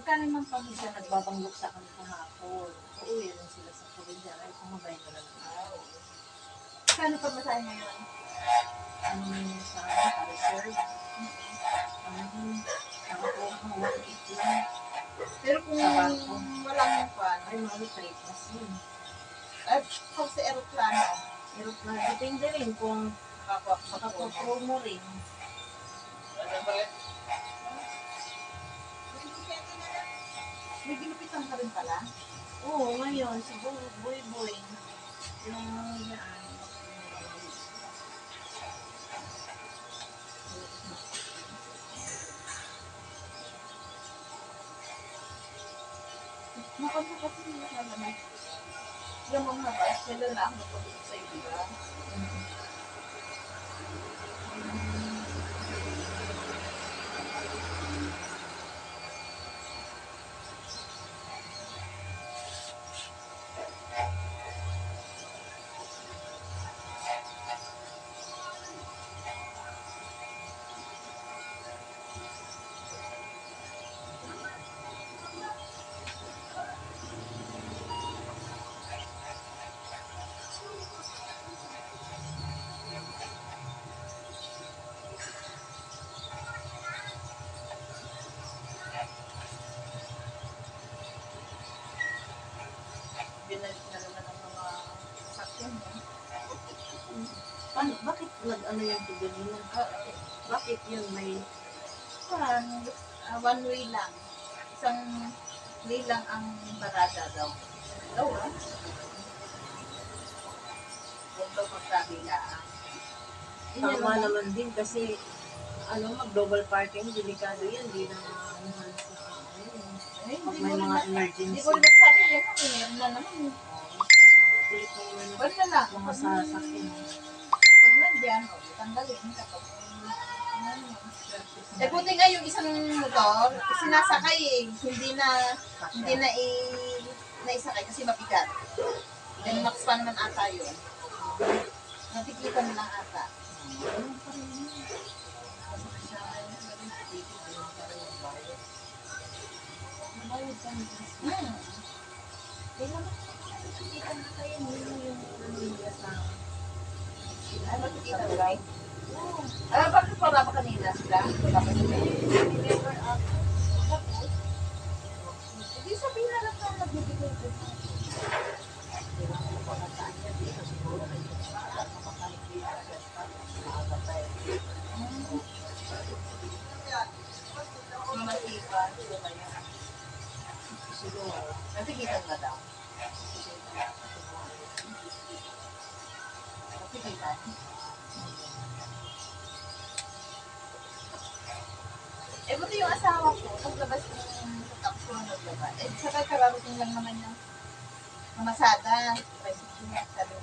Pagka naman kami siya nagbabanggok sa kami kahapon, uuwi rin sila sa probinsya. Ay, kumabay na lang. Kano pa masahe ngayon? Ano yung sa akin, pa-reserve. Saka po ako, 1.8 lang. Pero kung walang kwan, Ay, malo 3 plus yun. at kung sa aeroplano, Aeroplano, depende rin kung makapopromo rin. may ginupitan ka rin pala. Oo, ngayon, si Boy Boy, yung yan, Makanta kasi nila na naman. Yung mga bas, kailan na ako napagod sa iba. Binalik na naman ang mga sakyan mo. paano, bakit nag-ano yung tugalina? Bakit yun may, One way lang. Isang way lang ang barada daw. Daw ah. Huwag daw magkabilaan. tama naman din kasi, mag-double parking, delikado yan, di na mahal sa Eh, pag hindi may ko rin mga na- emergency. Hindi ko rin nagsabi yan. Meron na naman. Kulit mo naman Wala na lang. mga sasakyan. Pag nandyan, tanggalin. Kapag eh, buti nga yung isang motor, sinasakay eh. Hindi na naisakay kasi mabigat. Then max pa naman ata yun. Natikitan lang ata. Ganun pa rin yun. Kasi masyado yun, ganun sa ticket, ganun pa rin yung bayad. Bayad ka ng gas. Kaya naman, nakikita na kayo yung nila sa Ay, matikita mo, right? Bakit wala pa kanina sila? Wala pa sila. never after. Tapos, Hindi sabihin na lang na nagbibigay ko. di ba kung pagkataan niya dito, siguro may at mapakalit dito agad pa. Maaga tayo. Matika. Ito ba yan? Siguro, Natikitan na daw. Natikitan. Eh, buti yung asawa ko, paglabas ng takso naglabas. Eh, saka kararating lang naman yung mamasada. Tricycle, sabi.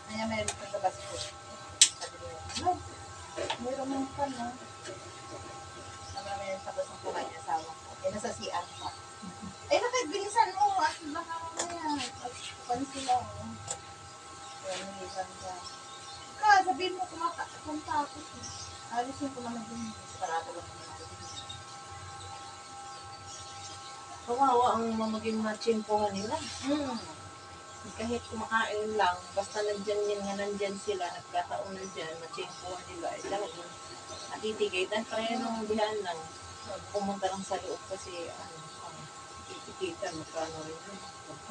Kaya meron paglabas ko. Sabi niya, no, meron mong pan, no? Sabi naman yung tapos ng kumain yung asawa ko. Eh, nasa CR pa. Eh, bakit bilisan mo? At baka mamaya. At pan sila, oh. Kaya nilisan ka. Sabihin mo kung tapos. Alisin ko naman din. Parado lang naman ako. kawawa ang maging matsimpuhan nila. Hmm. Kahit kumakain lang, basta nandyan yan nga nandyan sila, nagkataon na dyan, matsimpuhan nila, eh talagang natitigay. Dan pareho nung bihan lang, pumunta lang sa loob kasi, titikita, magkano rin yun.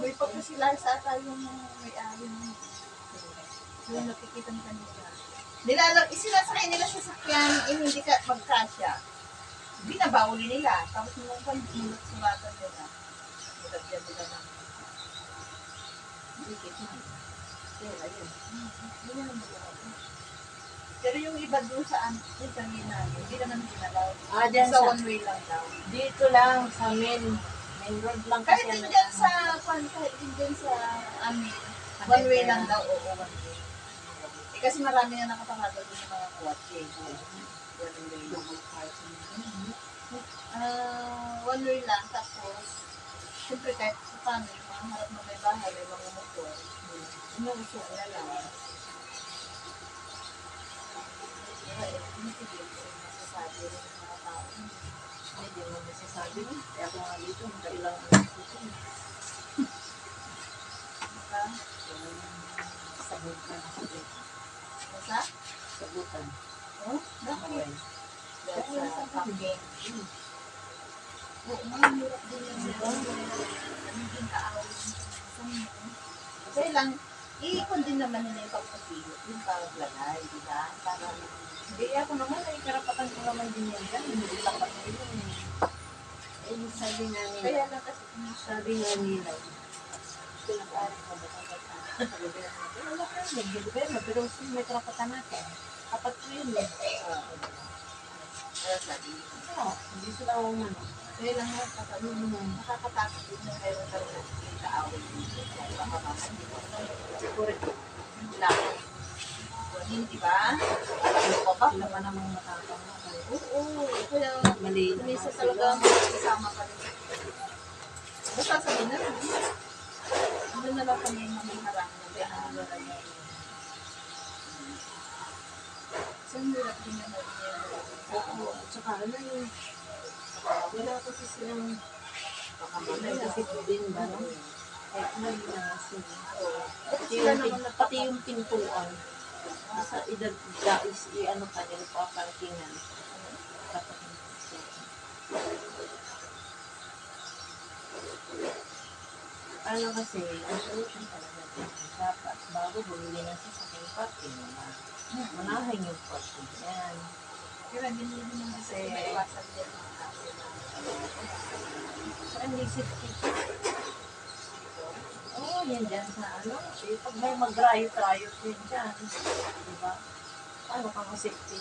May pagkasila sa ata yung may-ari mo. Yung nakikita mo kanina. Isinasakay nila sa sakyan, hindi ka magkasya. Binabawli nila. Tapos nung sulatan nila. Nilagyan nila ng Dikit na. Kaya yun. Hindi naman magkakaroon. Pero yung iba doon sa kanina, hindi naman ginalaw. Dyan Sa sa, one way lang daw. dito lang, sa main road lang Kahit kasi. din dyan kahit din dyan sa amin, one way lang daw, oo, one way. Eh, kasi marami na nakapangagal doon sa mga kotse. One way. One way lang, tapos, siyempre kahit sa paano, yung mga harap na may bahay, may mga motor, inuusok na lang. Kaya, tinitigil ko yung masasabi rin ng mga tao. Hindi mo masasabi niya. Kaya ako nga dito, kailangan ng puso. Diba? Sabutan. Basta? Sabutan. Oh, bakit? Okay. Dahil sa packing. Hmm. Oo nga, hirap din yan. Naging kaawin. Kaya lang, iikon din naman nila yung pagpapilot, yung paglagay, di ba? Para Hindi ako naman, ay karapatan ko naman din yan dyan. Hindi tapat ko yun. Eh, sabi nga nila, kaya lang kasi sabi nga nila, pinag-aari mo ba kapag wala ka yun, nag-gobyerno, pero may karapatan natin. Tapat ko yun eh. kaya sabi. Oo, hindi sila umano. Kaya lang nakakatakot din na mayroon ka rin yung kaawin dito. Kaya baka mamaya hindi ko Correct. lang. Hindi ba? Ano ko ba? Sila pa namang matatama. Oo, kaya Mali. minsan talaga makasama ka rin. Basta sabihin na lang. Ano na lang kami yung mga harang na kaya ano na lang yun. So, hirap din naman yan. Oo, at saka ano yung, wala kasi silang, Baka may mamaya. kasi din ba, no? Kaya mali na nga sila. Bakit sila naman Pati yung pintuan, sa edad is i-ano ka nila pa parkingan. Dapat yung pintuan. Ano kasi, ang solution talaga din, dapat bago bumili ng sasakyan parking na manahin yung parking yan. Kaya hindi naman kasi maiwasan din mga accident. So, hindi safety. Oo, yan dyan sa ano. Eh, pag may mag-riot yun dyan. Diba? Ano ka ma-safety?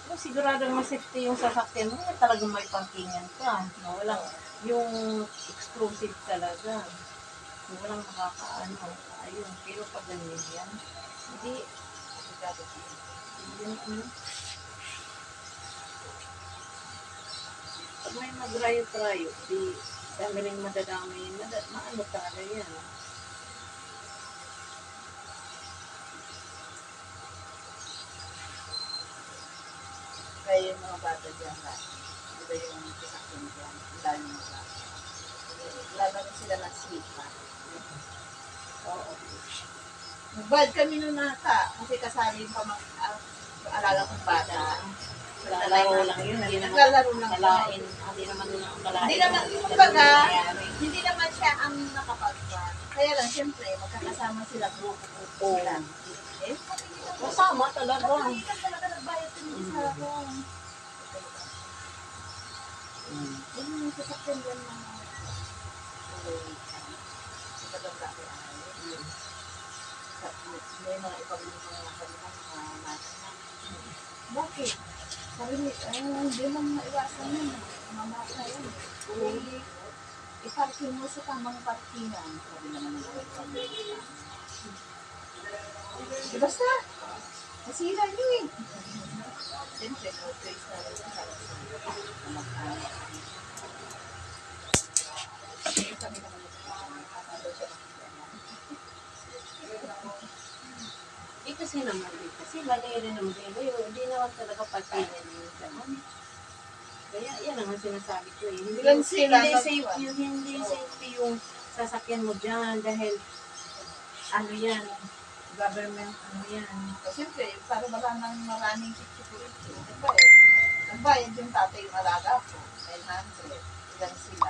Kung sigurado ma-safety yung sasakyan mo, talagang may parkingan ka. No, walang, yung exclusive talaga. Yung walang makakaano. Ayun, pero pag ganyan yan, hindi, yun, ano, pag may mag-riot, di, dami rin madadami, maano talaga yan. Kaya yung mga bata dyan, di ba yung sasakyan dyan, ang dami mga bata. Lalo na sila ng sika. Oo. Nagbayad kami nung nata, kasi kasali yung alala kong bata. Lalaro lang yun, hindi naman Naglalaro lang. kalain, hindi naman nila kalain. Hindi naman, kumbaga, hindi naman siya ang nakapagpan. Kaya lang, siyempre, magkakasama sila, grupo sila. Eh, Masama talaga. hindi ka talaga nagbayad kami sa ako. Yun yung sasakyan yan ng maganda kay Ay. May mga ibang mga kanilang mga nasa. Bakit? Sabi ni, hindi mo maiwasan yun. Mamasa yun. I-parking mo sa tamang parkingan. Sabi naman ng ibang basta, masira nyo eh. Siyempre, no choice na rin sa Eh kasi naman, kasi mali rin naman kayo. Hindi naman talaga parkingan yun. Kaya yan ang sinasabi ko eh. Hindi, Ilan sila hindi nag- safe yung, hindi safety yung sasakyan mo dyan dahil ano yan, government ano yan. Siyempre, para maraming security. Nagbayad yung tatay yung alaga ko. 900. Ilan sila.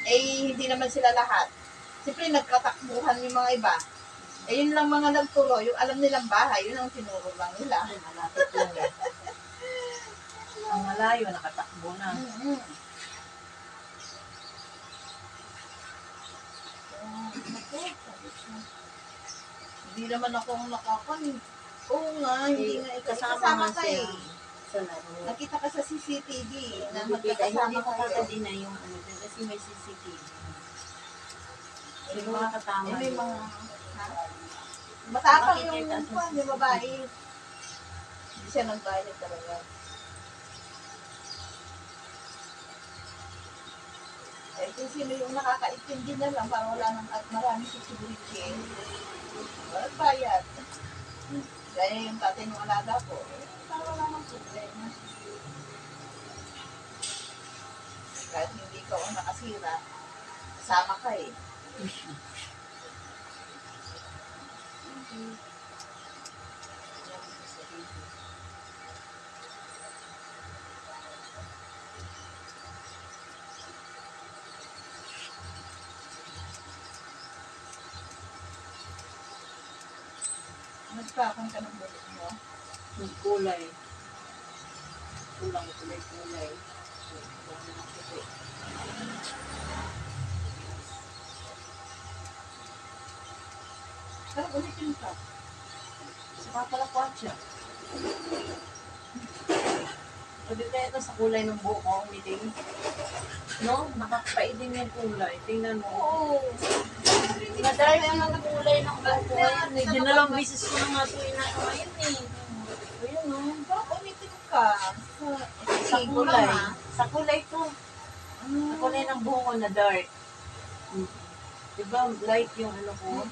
Eh, hindi naman sila lahat. Siyempre, nagkatakbuhan yung mga iba. Eh, yun lang mga nagturo. Yung alam nilang bahay, yun ang tinuro lang nila. Ay, malapit lang eh. Ang malayo, nakatakbo na. Mm-hmm. Hindi naman ako nakakan. Oo nga, hindi nga ikaw. Kasama ka eh. Sa laro. Nakita ka sa CCTV na Hindi magkakasama kayo. makakadina yung ano dyan kasi may CCTV. Hindi mo makatama. Eh, may yun. mga, ha? Matapang yung Makikita sa kwan, yung babae. Hindi siya nagbayad talaga. Eh, kung sino yung nakakaintindi na lang, parang wala nang at maraming security. Walang bayad. Gaya yung tatay ng alaga ko, parang wala nang problema. Kahit hindi ka ang nakasira, kasama ka eh. Nagpakang ka ng bulit mo. Yung kulay. Kulang kulay. So, kulang na puti. Pero ulitin ka. Saka pala kwatsa. Pwede kaya ito sa kulay ng buhok ko, umiting. No? Nakakapait din yung kulay. Tingnan mo. Oo. Madami ang kulay ng buhok ko ngayon eh. Dinalawang bisis ko na nga ito ngayon eh. Ayun no. Bakit ulitin ka? Sa kulay. Sa kulay to. Sa kulay ng buhok ko na dark. Diba light yung ano ko?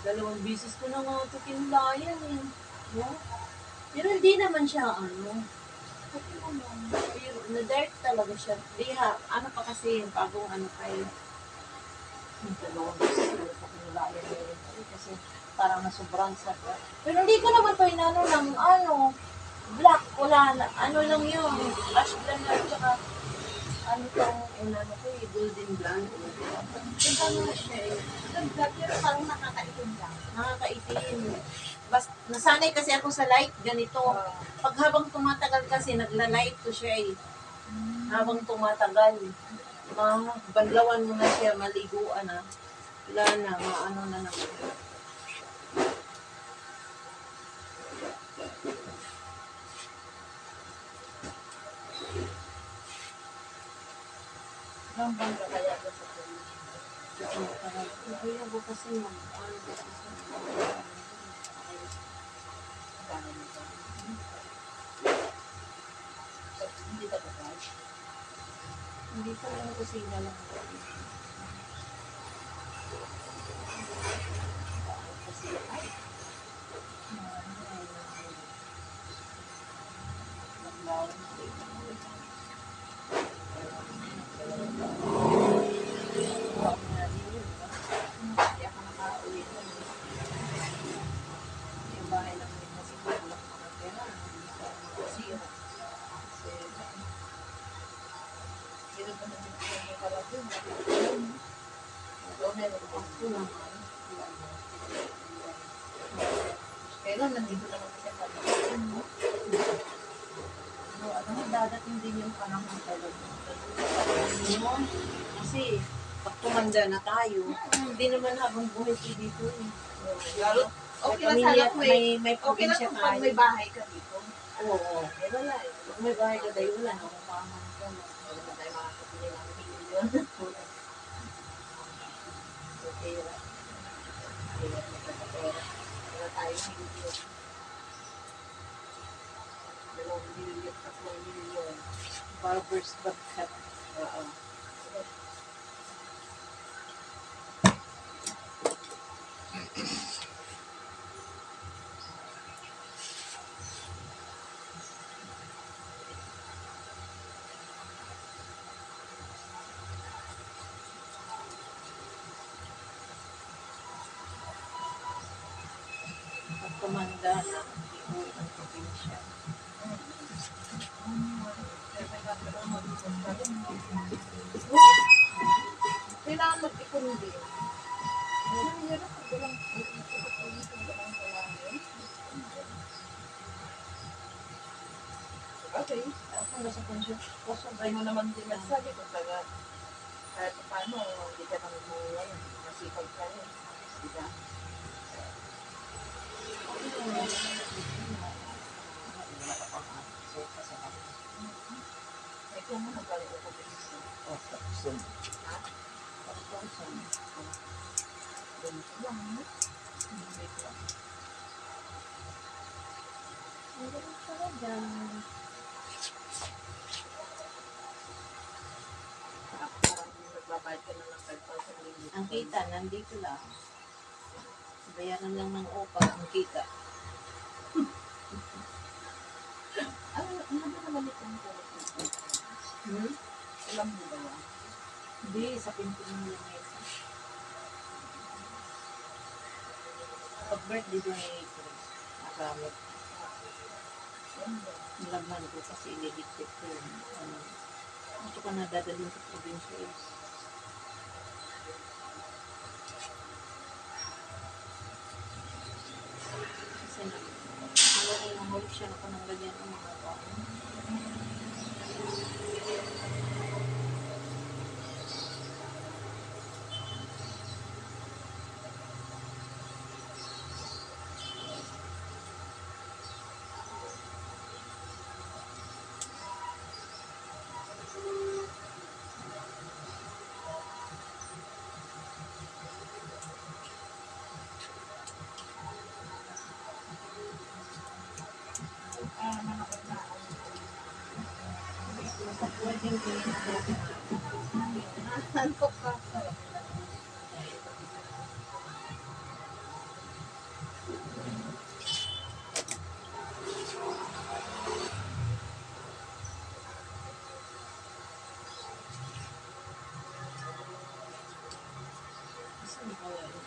Dalawang bisis ko na nga ito kinulayan eh. No? Pero hindi naman siya ano. Pero na-dark talaga siya. Di ha, ano pa kasi yung bagong ano pa eh. Yung dalawang bisis ko na kinulayan eh. Kasi parang nasubrang sa. Pero hindi ko naman to inano ng ano, black, wala na. Ano lang yun, ash blonde at saka ano tong inano ko eh, golden blonde. Yung ano na siya eh. Ganda, pero parang nakakaitim lang. Nakakaitim. Basta, nasanay kasi ako sa light, ganito. Pag habang tumatagal kasi, nagla-light to siya eh. Habang tumatagal. Banlawan mo na siya, maliguan na. Wala na, maano na naman. Ang bangga kaya ba sa tuloy? Kaya ko kasi ano ko kasi Hindi ka ba? hindi ko lang kusina lang. Kasi ay, hindi ako nakauwi na. Yung bahay lang nito kasi kulang mga pera. Kasi Hindi ba natin yung kalabyo? ito meron ako naman. Pero nandito naman siya kalabyo. Ano, dadating din yung panahon talaga. Ano? Kasi, pag tumanda na tayo, hindi naman habang buhay ko dito eh. Lalo, okay lang Pamilya, sana kung may okay lang probinsya kung pag tayo. may bahay ka dito. Oo. Eh, wala eh. Pag may bahay ka tayo, wala na akong paman ko. Wala na tayo makakapili ng milyon. Okay, wala. Wala tayong milyon. 2 milyon, 3 milyon. Barber's Bagkat. Oo. Pag tumanda na, iuwi ang probinsya. Kailangan mag-ipon din. Hirap pag walang okay. Ako nasa konsyo. Ay mo naman din nagsabi kung taga kahit paano, hindi ka nang ngayon. Masipag ka rin. Diba? Ay kung mo nagkalit ako dito. Ganito lang, no? Ganito lang. Parang nagbabayad ka na ng 5,000 ringgit. Ang kita, nandito lang. Bayaran lang ng upa, ang kita. Ano ba naman itong kulot nito? Hmm? Alam mo ba yan? Hindi, sa pinto ng lamesa. Pag birthday doon ni Chris, nakamit. Nilagman ko kasi iligit ko yun. Gusto ko na dadalhin sa probinsya eh. Kasi nahulog siya ako ng ganyan ang mga tao. Manakot na ako. Pwedeng pinito. Antok ka. Saan kaya ito?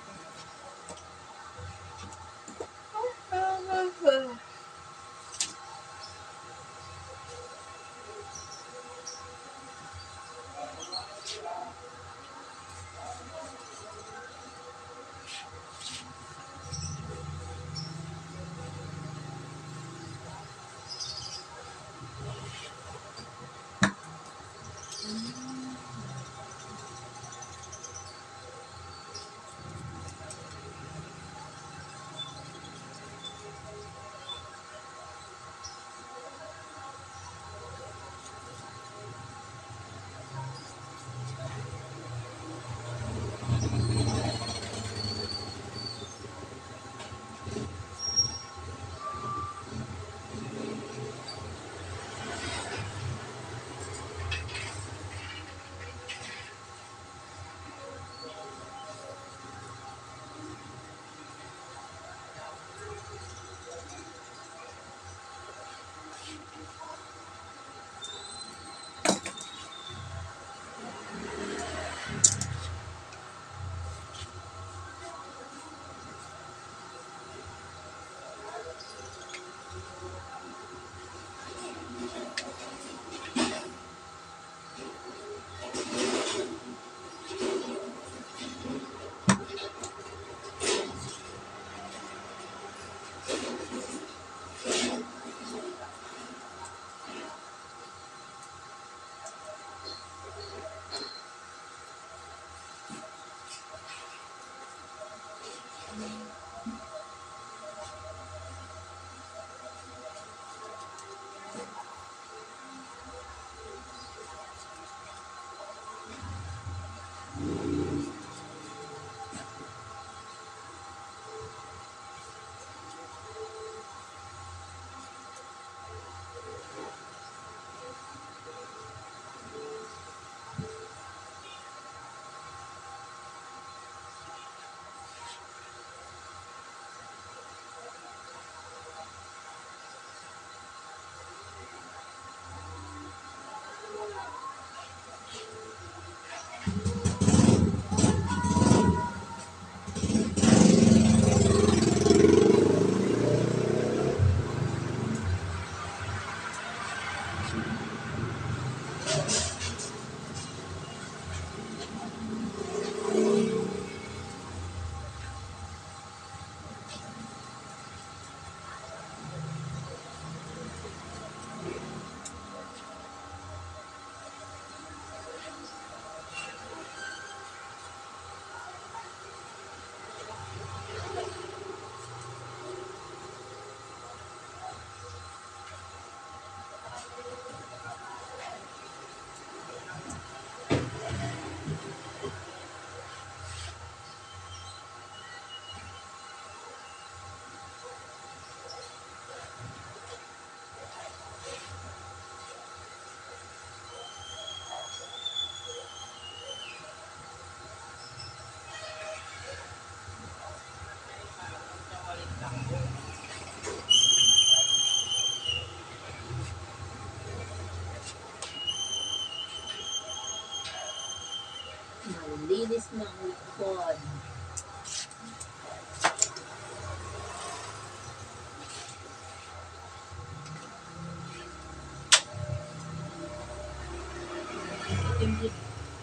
Malinis na ang likod.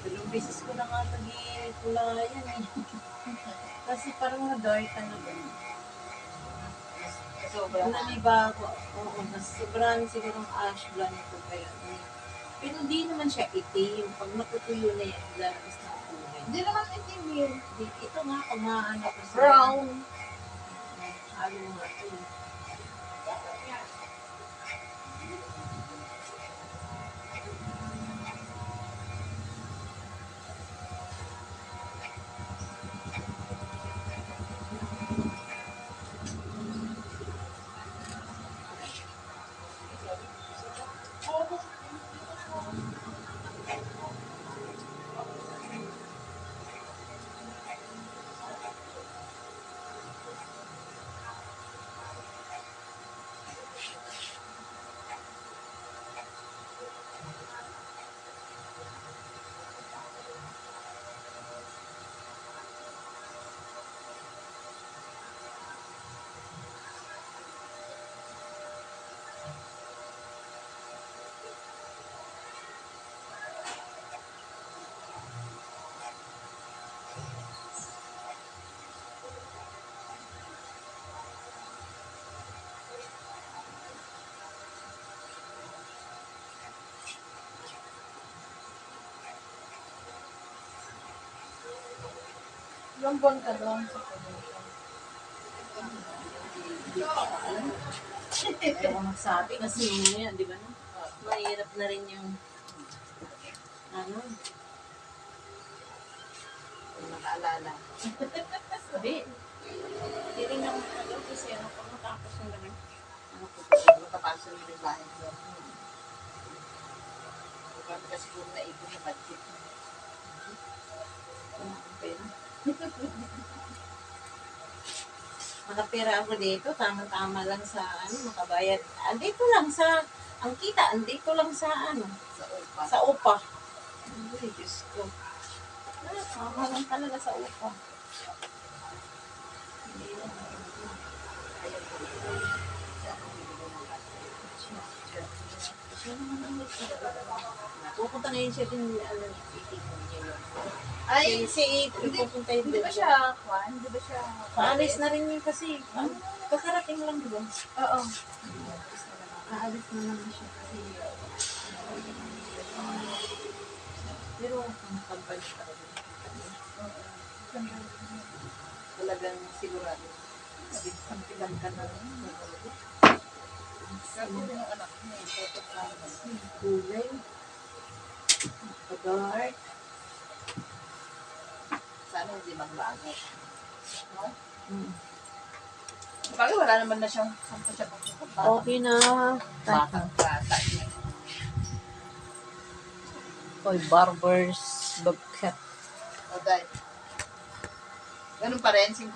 Dalawang beses ko na nga nag-ikulayan eh. Kasi parang na-dark na ba. Sobra na. Naniba ako. Oo, mas sobrang sigurong ash blonde ko pa yun. Pero hindi naman siya itim. Pag natutuyo na yan, lalabas na ang kulay. Hindi naman itim yun. Ito nga, kumaan ako sa... Brown. Halo nga ito eh. Ilang buwan ka doon sa promotion? Hindi ko alam. Ayaw ko magsabi kasi yun, di ba no? Mahirap na rin yung ano, Kung nakaalala. hindi. Hindi rin naman ano kasi ano pag matapos yung naman. Ano po, makapasok yung bahay ko. Kung kasi kung naipon na budget. Makapira ako dito, tama-tama lang sa ano, makabayad. Andito lang sa, ang kita, andito lang sa ano, Sa upa. sa upa. Ay, Diyos ko. Tama lang talaga sa upa. Hindi lang. Ayaw ko. Siya ang bibigyan ng budget. Siya naman ang nagsasabi. Pupunta ngayon siya din, ano, titignan niya yun. Ay, Si pupunta yun hindi din. ba siya, Juan? Hindi ba siya? Paalis na rin yun kasi, ano, kakarating lang diba? Oo. Paalis na naman siya kasi. Pero, ang kampanya pa rin. Talagang sigurado. Sabihan ka na rin. Sabi ko ng anak niya, photo camera. Kulay. Dark. Sana hindi magbago. No? Hmm. Bagay, wala naman na siyang sampa siya pagpupunta. Okay na. Batang bata. Oy, barbers, bobcat. O dahil. Ganun pa rin, 50.